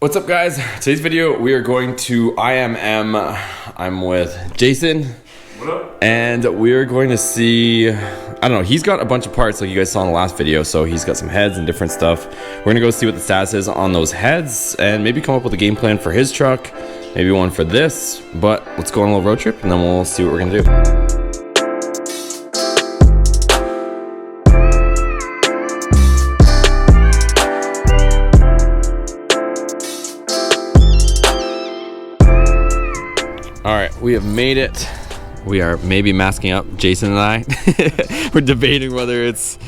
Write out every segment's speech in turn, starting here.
What's up, guys? Today's video we are going to IMM. I'm with Jason. What up? And we are going to see, I don't know, he's got a bunch of parts like you guys saw in the last video, so he's got some heads and different stuff. We're gonna go see what the status is on those heads and maybe come up with a game plan for his truck, maybe one for this, but let's go on a little road trip and then we'll see what we're gonna do. All right, we have made it. We are maybe masking up, Jason and I. We're debating whether it's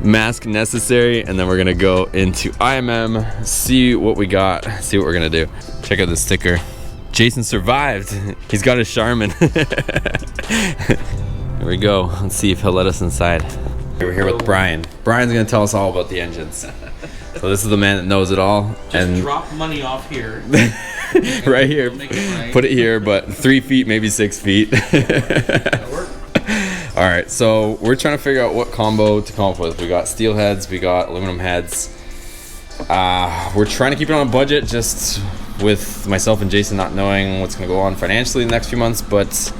mask necessary, and then we're gonna go into IMM, see what we got, see what we're gonna do. Check out this sticker. Jason survived. He's got his Charmin. Here we go. Let's see if he'll let us inside. We're here with Brian. Brian's gonna tell us all about the engines. So this is the man that knows it all. Just drop money off here. Right here. Put it here, but 3 feet, maybe 6 feet. That'll work. All right, so we're trying to figure out what combo to come up with. We got steel heads, we got aluminum heads. We're trying to keep it on a budget, just with myself and Jason not knowing what's gonna go on financially in the next few months, but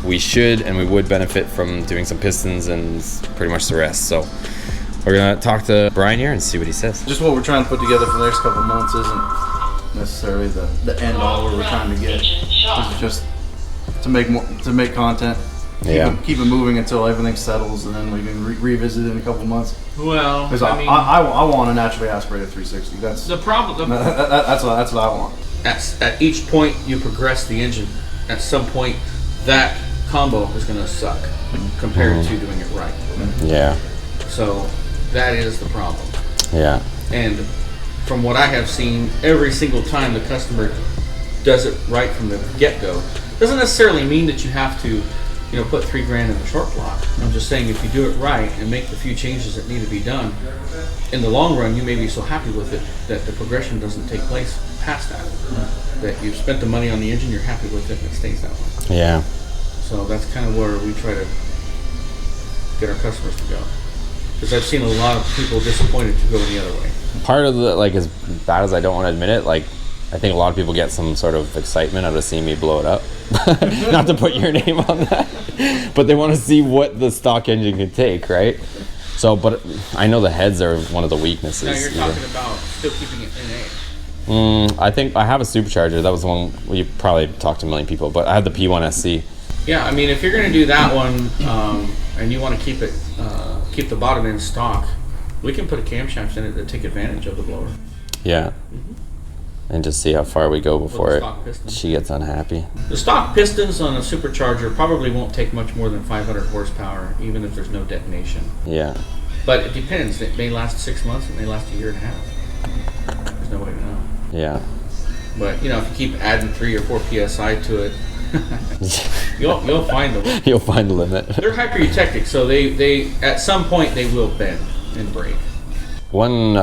we should and we would benefit from doing some pistons and pretty much the rest. So we're gonna talk to Brian here and see what he says. Just what we're trying to put together for the next couple months isn't necessarily the end all where we're trying to get. It's just to make content. Keep it moving until everything settles, and then we can revisit it in a couple months. Well, because I want a naturally aspirated 360. That's the problem. That's what I want. At each point you progress the engine, at some point that combo is going to suck compared to doing it right. Yeah. So that is the problem. Yeah. And from what I have seen, every single time the customer does it right from the get-go, doesn't necessarily mean that you have to, put $3 grand in the short block. I'm just saying if you do it right and make the few changes that need to be done, in the long run, you may be so happy with it that the progression doesn't take place past that. That you've spent the money on the engine, you're happy with it, and it stays that way. Yeah. So that's kind of where we try to get our customers to go. Because I've seen a lot of people disappointed to go the other way. Part of the, as bad as I don't want to admit it, I think a lot of people get some sort of excitement out of seeing me blow it up. Not to put your name on that, but they want to see what the stock engine can take, right? So, but I know the heads are one of the weaknesses. Now you're talking about still keeping it in A. I think I have a supercharger. That was the one you probably talked to a million people, but I have the P1 SC. Yeah, I mean, if you're going to do that one and you want to keep the bottom end stock, we can put a camshaft in it to take advantage of the blower. Yeah. And just see how far we go before she gets unhappy. The stock pistons on a supercharger probably won't take much more than 500 horsepower, even if there's no detonation. Yeah. But it depends. It may last 6 months. It may last a year and a half. There's no way to know. Yeah. But if you keep adding 3 or 4 psi to it, you'll find the limit. You'll find the limit. They're hyper-eutectic, so they at some point they will bend and break. One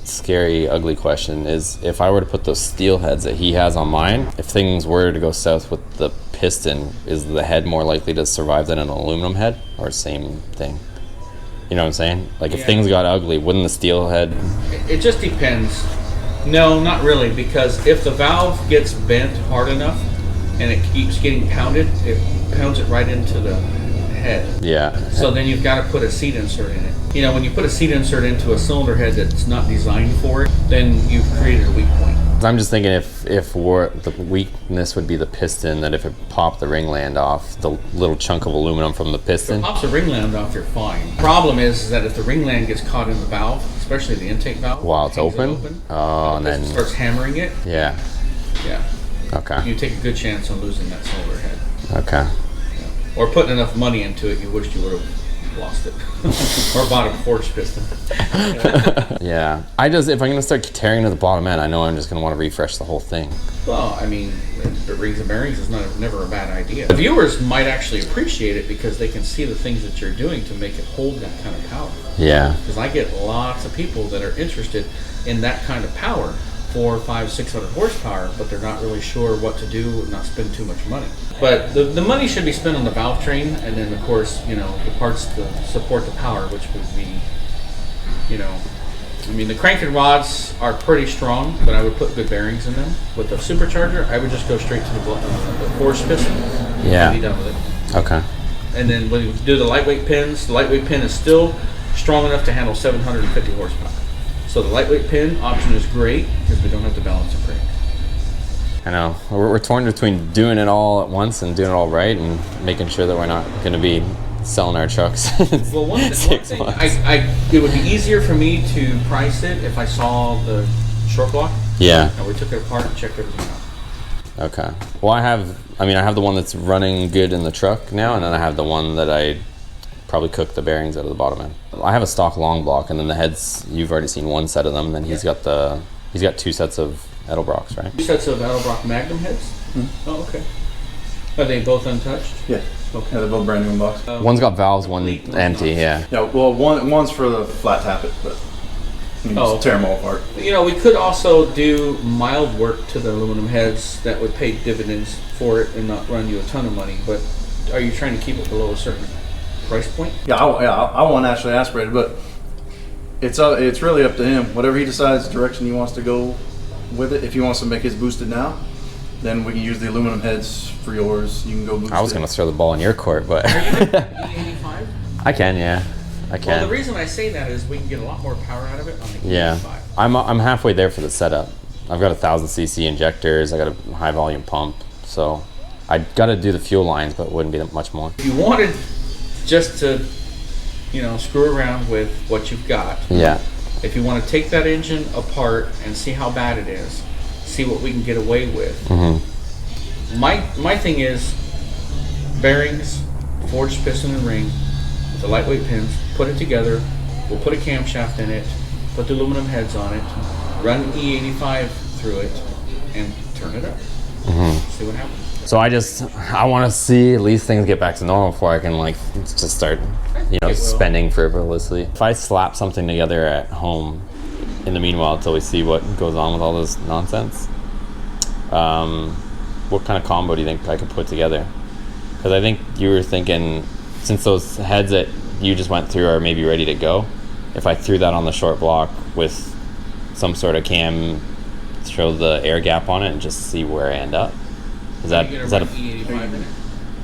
scary, ugly question is, if I were to put those steel heads that he has on mine, if things were to go south with the piston, is the head more likely to survive than an aluminum head, or same thing? You know what I'm saying? If things got ugly, wouldn't the steel head? It just depends. No, not really, because if the valve gets bent hard enough and it keeps getting pounded, it pounds it right into the head. Yeah. So then you've got to put a seat insert in it. When you put a seat insert into a cylinder head that's not designed for it, then you've created a weak point. I'm just thinking if the weakness would be the piston, that if it popped the ringland off, the little chunk of aluminum from the piston. If it pops the ringland off, you're fine. Problem is that if the ringland gets caught in the valve, especially the intake valve, while it's open, and then starts hammering it. Yeah. Yeah. Okay. You take a good chance on losing that cylinder head. Okay. Yeah. Or putting enough money into it, you wished you would have lost it. Or bought a forged piston. Yeah. If I'm going to start tearing to the bottom end, I know I'm just going to want to refresh the whole thing. Well, I mean, the rings and bearings is never a bad idea. The viewers might actually appreciate it because they can see the things that you're doing to make it hold that kind of power. Yeah. Because I get lots of people that are interested in that kind of power. 400, 500, 600 horsepower, but they're not really sure what to do and not spend too much money. But the money should be spent on the valve train, and then of course, the parts to support the power, which would be, I mean, the cranking rods are pretty strong, but I would put good bearings in them. With the supercharger, I would just go straight to the force piston. Yeah. And be done with it. Okay. And then when you do the lightweight pins, the lightweight pin is still strong enough to handle 750 horsepower. So the lightweight pin option is great because we don't have to balance the brake. I know. We're torn between doing it all at once and doing it all right and making sure that we're not going to be selling our trucks Well, one thing, 6 months. it would be easier for me to price it if I saw the short block. Yeah. And we took it apart and checked everything out. Okay. Well, I have the one that's running good in the truck now, and then I have the one that I probably cooked the bearings out of the bottom end. I have a stock long block, and then the heads, you've already seen one set of them, and then he's got 2 sets of Edelbrocks, right? 2 sets of Edelbrock Magnum heads? Mm-hmm. Oh, okay. Are they both untouched? Yeah. Okay. Yeah, they're both brand new in box. One's got valves, one empty, yeah. Yeah, well, one's for the flat tappet, but you can just tear them all apart. You know, we could also do mild work to the aluminum heads that would pay dividends for it and not run you a ton of money, but are you trying to keep it below a certain price point? Yeah, I want actually aspirated, but it's really up to him. Whatever he decides the direction he wants to go with it. If he wants to make his boosted now, then we can use the aluminum heads for yours. You can go boosted. I was going to throw the ball in your court, but E85? I can, yeah. I can. Well, the reason I say that is we can get a lot more power out of it on the E85. Yeah. I'm halfway there for the setup. I've got 1,000cc injectors. I got a high volume pump, so I got to do the fuel lines, but it wouldn't be that much more. If you wanted just to, screw around with what you've got. Yeah. If you want to take that engine apart and see how bad it is, see what we can get away with. Mm-hmm. My thing is bearings, forged piston and ring, with the lightweight pins, put it together. We'll put a camshaft in it, put the aluminum heads on it, run E85 through it, and turn it up. Mm-hmm. See what happens. So I want to see at least things get back to normal before I can just start, spending frivolously. If I slap something together at home, in the meanwhile, until we see what goes on with all this nonsense, what kind of combo do you think I could put together? Because I think you were thinking, since those heads that you just went through are maybe ready to go, if I threw that on the short block with some sort of cam, throw the air gap on it and just see where I end up. Is that E85 in it?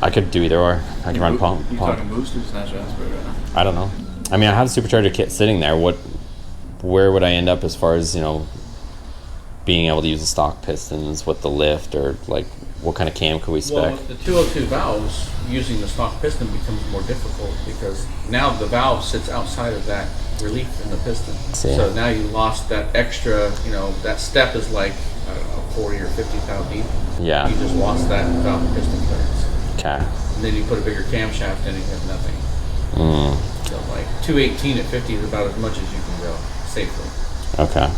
I could do either or. I can run pump. You talking boosters, not just aspirated right now? I don't know. I mean, I have the supercharger kit sitting there. Where would I end up as far as being able to use the stock pistons with the lift, or what kind of cam could we spec? Well, with the 202 valves, using the stock piston becomes more difficult because now the valve sits outside of that relief in the piston. So now you lost that extra, that step is like, I don't know, 40 or 50 thou deep. Yeah. You just lost that valve and piston clearance. Okay. And then you put a bigger camshaft in and you have nothing. So 218 at 50 is about as much as you can go safely. Okay.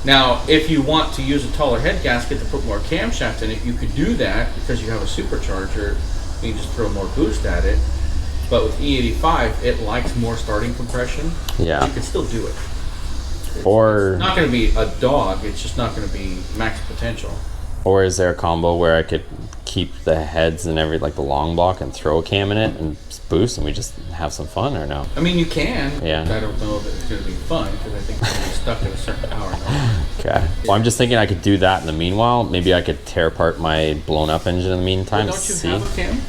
Now, if you want to use a taller head gasket to put more camshaft in it, you could do that because you have a supercharger. You can just throw more boost at it. But with E85, it likes more starting compression. Yeah. You can still do it. Or It's not going to be a dog. It's just not going to be max potential. Or is there a combo where I could keep the heads and the long block and throw a cam in it and boost, and we just have some fun, or no? I mean, you can. Yeah. I don't know that it's going to be fun because I think it's going to be stuck at a certain power number. Okay. Well, I'm just thinking I could do that in the meanwhile. Maybe I could tear apart my blown up engine in the meantime. Well, don't you have a cam?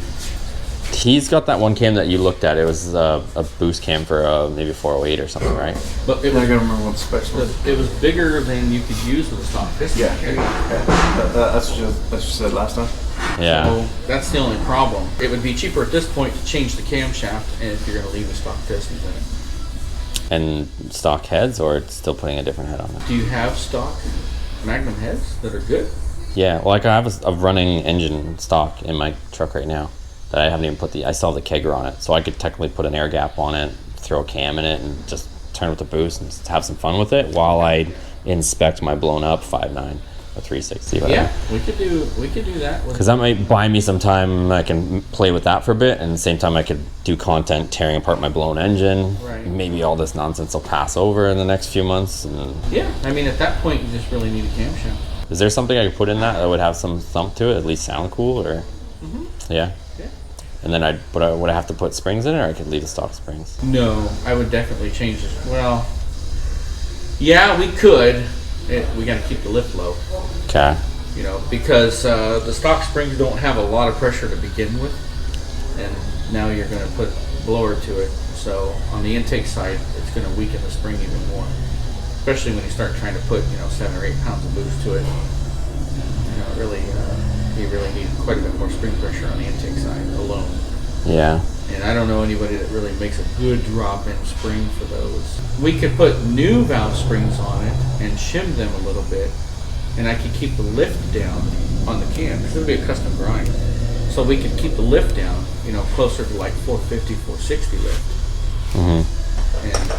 He's got that one cam that you looked at. It was a boost cam for maybe 408 or something, right? But it I was, gotta remember what the specs were. it was bigger than you could use with a stock piston. That's what you said last time. Yeah. So that's the only problem. It would be cheaper at this point to change the camshaft, and if you're going to leave the stock pistons in it. And stock heads, or it's still putting a different head on it? Do you have stock Magnum heads that are good? Yeah. Well, I have a running engine stock in my truck right now that I haven't even I still have the kegger on it, so I could technically put an air gap on it, throw a cam in it, and just turn it with the boost and have some fun with it while I inspect my blown up 5.9 or 360. Whatever. Yeah, we could do that. Because that might buy me some time. I can play with that for a bit, and at the same time I could do content tearing apart my blown engine. Right. Maybe all this nonsense will pass over in the next few months. And Yeah, I mean at that point you just really need a camshaft. is there something I could put in that would have some thump to it, at least sound cool, or? Yeah. Yeah. And then would I have to put springs in it, or I could leave the stock springs? No, I would definitely change this. Well, Yeah, we could. We got to keep the lift low. Okay. You know, because the stock springs don't have a lot of pressure to begin with, and now you're going to put blower to it. So on the intake side, it's going to weaken the spring even more, especially when you start trying to put 7 or 8 pounds of boost to it. You really need quite a bit more spring pressure on the intake side alone. Yeah. And I don't know anybody that really makes a good drop-in spring for those. We could put new valve springs on it and shim them a little bit, and I could keep the lift down on the cam, because it'll be a custom grind. So we could keep the lift down, closer to like 450, 460 lift.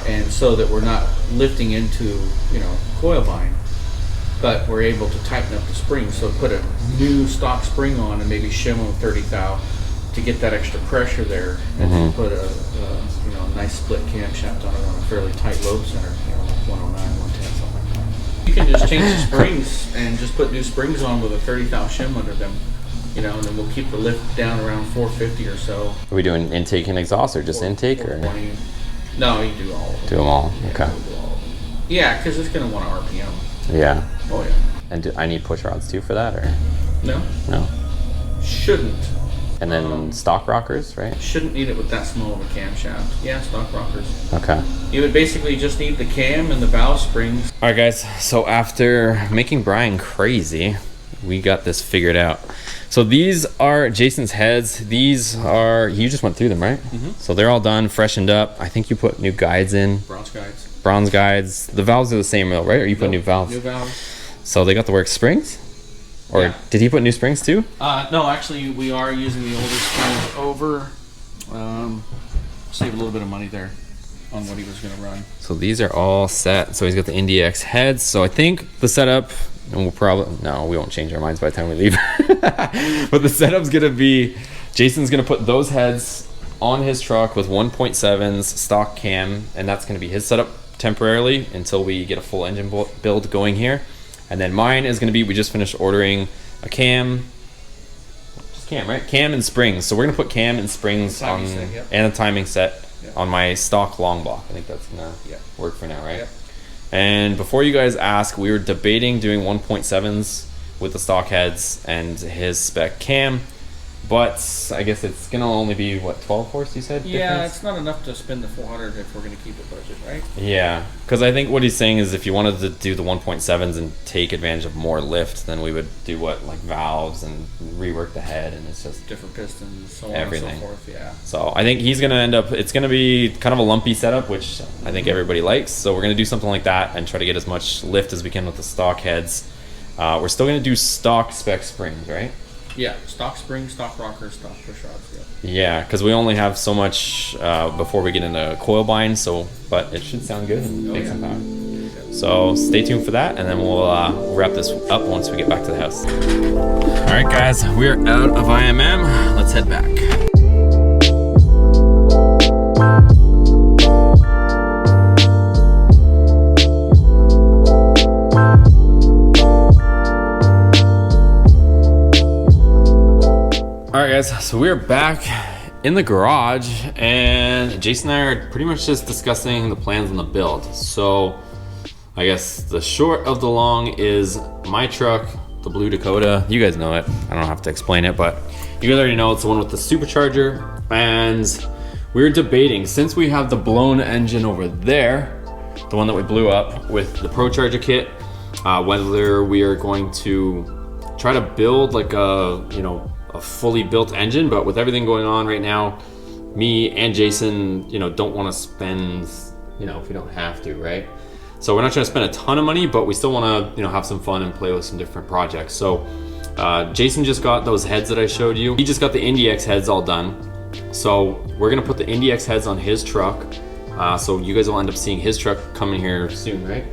And so that we're not lifting into, coil bind, but we're able to tighten up the spring. So put a new stock spring on and maybe shim them 30 thou to get that extra pressure there, and then put a nice split camshaft on it on a fairly tight load center, like 109, 110, something like that. You can just change the springs and just put new springs on with a 30 thou shim under them, and then we'll keep the lift down around 450 or so. Are we doing intake and exhaust, or just intake, or? No, you do all of them. Do them all. Yeah, okay. We'll do all of them. Yeah, because it's going to want an RPM. Yeah. Oh yeah. And do I need push rods too for that, or? No. No. Shouldn't. And then stock rockers, right? Shouldn't need it with that small of a camshaft. Yeah, stock rockers. Okay. You would basically just need the cam and the valve springs. All right, guys. So after making Brian crazy, we got this figured out. So these are Jason's heads. These are, you just went through them, right? So they're all done, freshened up. I think you put new guides in. Bronze guides. Bronze guides. The valves are the same, though, right? Or you put new valves? New valves. So they got the work springs? Or Yeah. did he put new springs too? No, actually, we are using the older springs over. Save a little bit of money there on what he was going to run. So these are all set. So he's got the NDX heads. So I think the setup, and we won't change our minds by the time we leave. But the setup's going to be, Jason's going to put those heads on his truck with 1.7s stock cam, and that's going to be his setup temporarily until we get a full engine build going here. And then mine is going to be, we just finished ordering a cam, just cam, right? Cam and springs. So we're going to put cam and springs on, and a timing set on my stock long block. I think that's going to work for now, right? Yep. And before you guys ask, we were debating doing 1.7s with the stock heads and his spec cam. But I guess it's going to only be, what, 12 horse, you said? Yeah, difference? it's not enough to spend the 400 if we're going to keep it budget, right? Yeah, because I think what he's saying is if you wanted to do the 1.7s and take advantage of more lift, then we would do like valves and rework the head, and it's just different pistons, so everything. on and so forth, yeah. So I think he's going to end up, it's going to be kind of a lumpy setup, which I think everybody likes. So we're going to do something like that and try to get as much lift as we can with the stock heads. We're still going to do stock spec springs, right? Yeah, stock springs, stock rockers, stock push rods, Yeah, because we only have so much before we get into coil bind, but it should sound good and make some power. So stay tuned for that, and then we'll wrap this up once we get back to the house. All right, guys, we're out of IMM. Let's head back. Alright guys, so we're back in the garage, and Jason and I are pretty much just discussing the plans on the build. So I guess the short of the long is my truck, the blue Dakota. You guys know it, I don't have to explain it, but you guys already know it's the one with the supercharger. And we were debating, since we have the blown engine over there, the one that we blew up with the ProCharger kit, whether we are going to try to build like a fully built engine. But with everything going on right now, me and Jason, don't want to spend, if we don't have to, right? So we're not trying to spend a ton of money, but we still want to, have some fun and play with some different projects. So Jason just got those heads that I showed you. He just got the NDX heads all done. So we're gonna put the NDX heads on his truck. So you guys will end up seeing his truck coming here soon, right?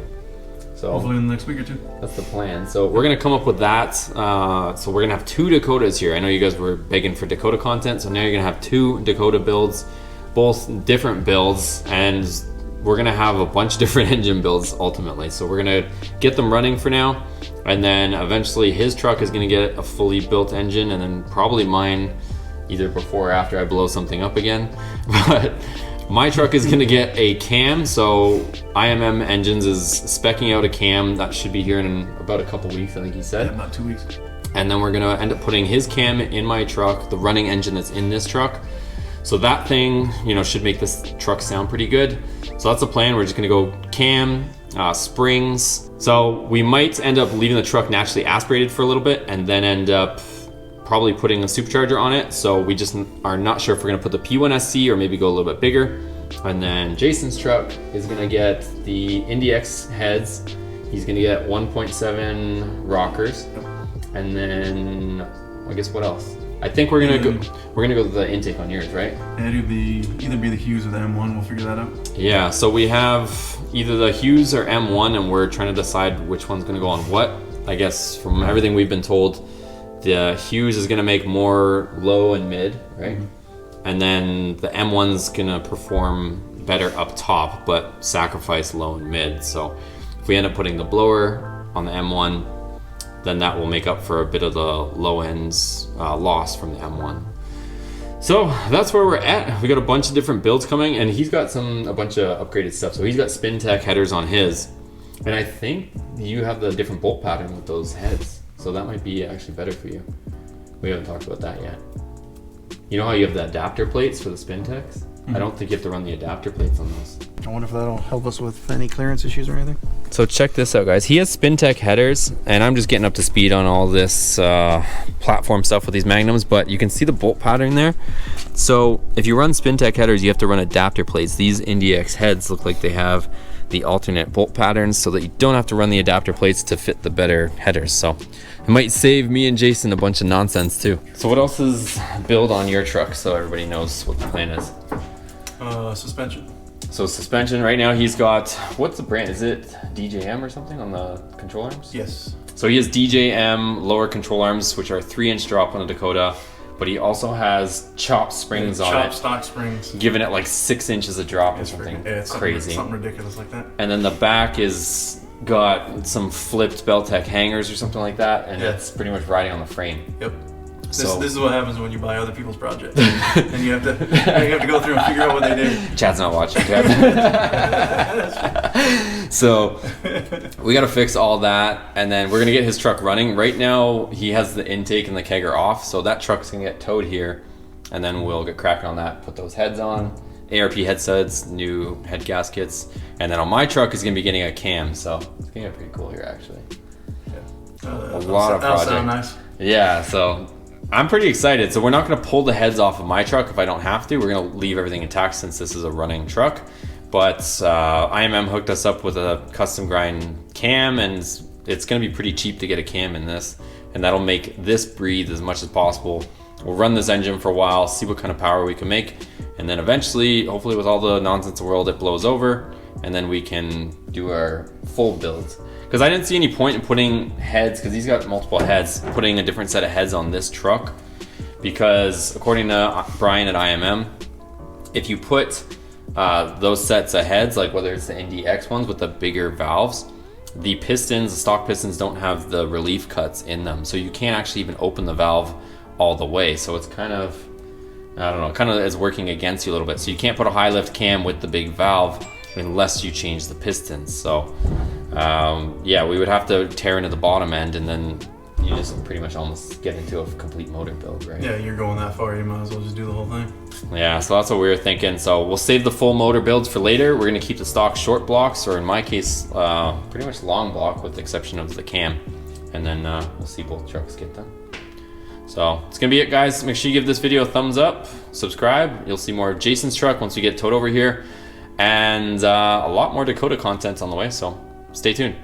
So hopefully in the next week or two. That's the plan. So we're gonna come up with that. So we're gonna have 2 Dakotas here. I know you guys were begging for Dakota content, so now you're gonna have 2 Dakota builds, both different builds, and we're gonna have a bunch of different engine builds ultimately. So we're gonna get them running for now, and then eventually his truck is gonna get a fully built engine, and then probably mine either before or after I blow something up again. But My truck is gonna get a cam, so IMM Engines is speccing out a cam that should be here in about a couple weeks, I think he said. Yeah, about 2 weeks. And then we're gonna end up putting his cam in my truck, the running engine that's in this truck. So that thing, you know, should make this truck sound pretty good. So that's the plan. We're just gonna go cam, springs. So we might end up leaving the truck naturally aspirated for a little bit and then end up probably putting a supercharger on it. So we just are not sure if we're gonna put the P1SC or maybe go a little bit bigger. And then Jason's truck is gonna get the IndyX heads. He's gonna get 1.7 rockers. And then I guess what else? I think we're gonna go with the intake on yours, right? It'd either be the Hughes or the M1. We'll figure that out. Yeah, so we have either the Hughes or M1, and we're trying to decide which one's gonna go on what. I guess from everything we've been told, the Hughes is gonna make more low and mid, right? And then the M1's gonna perform better up top, but sacrifice low and mid. So if we end up putting the blower on the M1, then that will make up for a bit of the low ends loss from the M1. So that's where we're at. We got a bunch of different builds coming, and he's got a bunch of upgraded stuff. So he's got SpinTech headers on his, and I think you have the different bolt pattern with those heads. So that might be actually better for you. We haven't talked about that yet. You know how you have the adapter plates for the SpinTechs? I don't think you have to run the adapter plates on those. I wonder if that'll help us with any clearance issues or anything. So check this out, guys. He has SpinTech headers, and I'm just getting up to speed on all this platform stuff with these Magnums, but you can see the bolt pattern there. So if you run SpinTech headers, you have to run adapter plates. These IndyX heads look like they have the alternate bolt patterns so that you don't have to run the adapter plates to fit the better headers. So it might save me and Jason a bunch of nonsense too. So what else is build on your truck so everybody knows what the plan is? Suspension. So suspension, right now he's got, what's the brand? Is it DJM or something on the control arms? Yes. So he has DJM lower control arms, which are 3-inch drop on the Dakota, but he also has chopped springs on it. Chopped stock springs. Giving it like 6 inches of drop or something it's crazy. Something ridiculous like that. And then the back is got some flipped Beltec hangers or something like that, and it's pretty much riding on the frame. Yep. So this is what happens when you buy other people's projects, and you have to go through and figure out what they did. Chad's not watching. So we got to fix all that, and then we're gonna get his truck running. Right now he has the intake and the kegger off, so that truck's gonna get towed here, and then we'll get cracking on that. Put those heads on, ARP head studs, new head gaskets, and then on my truck is gonna be getting a cam. So it's gonna get pretty cool here actually. Yeah. A lot of projects. That'll sound nice. Yeah, so I'm pretty excited. So we're not gonna pull the heads off of my truck if I don't have to. We're gonna leave everything intact since this is a running truck. But IMM hooked us up with a custom grind cam, and it's gonna be pretty cheap to get a cam in this. And that'll make this breathe as much as possible. We'll run this engine for a while, see what kind of power we can make. And then eventually, hopefully with all the nonsense in the world, it blows over. And then we can do our full build. Because I didn't see any point in putting heads, because he's got multiple heads, putting a different set of heads on this truck. Because according to Brian at IMM, if you put those sets of heads, like whether it's the NDX ones with the bigger valves, the pistons, the stock pistons don't have the relief cuts in them. So you can't actually even open the valve all the way. So it's kind of, I don't know, kind of is working against you a little bit. So you can't put a high lift cam with the big valve unless you change the pistons. So yeah, we would have to tear into the bottom end, and then you just pretty much almost get into a complete motor build, right? Yeah, you're going that far, you might as well just do the whole thing. Yeah, so that's what we were thinking. So we'll save the full motor builds for later. We're gonna keep the stock short blocks, or in my case, pretty much long block with the exception of the cam. And then we'll see both trucks get done. So it's gonna be it, guys. Make sure you give this video a thumbs up, subscribe. You'll see more of Jason's truck once we get towed over here. And a lot more Dakota content on the way, so stay tuned.